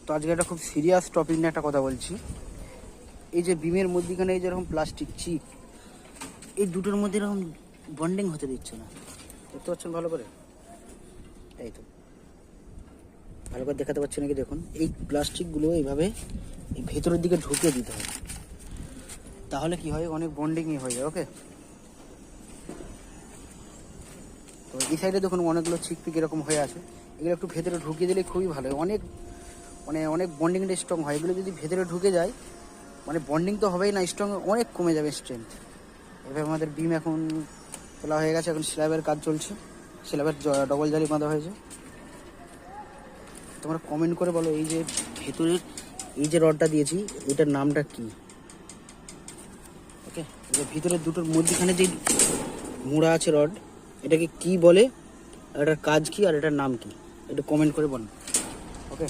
তো আজকে একটা খুব সিরিয়াস টপিক নিয়ে একটা কথা বলছি। এই যে বিমের মধ্যিখানে এই যেরকম প্লাস্টিক চিপ, এই দুটোর মধ্যে এরকম বন্ডিং হতে দিচ্ছে না। দেখতে পাচ্ছেন ভালো করে? এই তো ভালো করে দেখাতে পাচ্ছি নাকি দেখুন, এই প্লাস্টিকগুলো এইভাবে এই ভেতরের দিকে ঢুকিয়ে দিতে হয়, তাহলে কি হয়, অনেক বন্ডিংই হয়ে যায়। ওকে, তো এই সাইডে দেখুন অনেকগুলো চিকপিক এরকম হয়ে আছে, এগুলো একটু ভেতরে ঢুকিয়ে দিলে খুবই ভালো হয়। অনেক অনেক বন্ডিংটা স্ট্রং হয়। এগুলো যদি ভেতরে ঢুকে যায়, মানে বন্ডিং তো হবেই না, স্ট্রং অনেক কমে যাবে স্ট্রেংথ। এভাবে আমাদের বিম এখন তোলা হয়ে গেছে, এখন স্ল্যাবের কাজ চলছে, স্ল্যাবের ডবল জালি বাঁধা হয়েছে। তোমরা কমেন্ট করে বলো, এই যে ভেতরের এই যে রডটা দিয়েছি এটার নামটা কি? ওকে, এবার ভিতরের দুটোর মধ্যখানে যে মোড়া আছে রড, এটাকে কি বলে, আর এটার কাজ কি, আর এটার নাম কি, এটা কমেন্ট করে বলো। ওকে।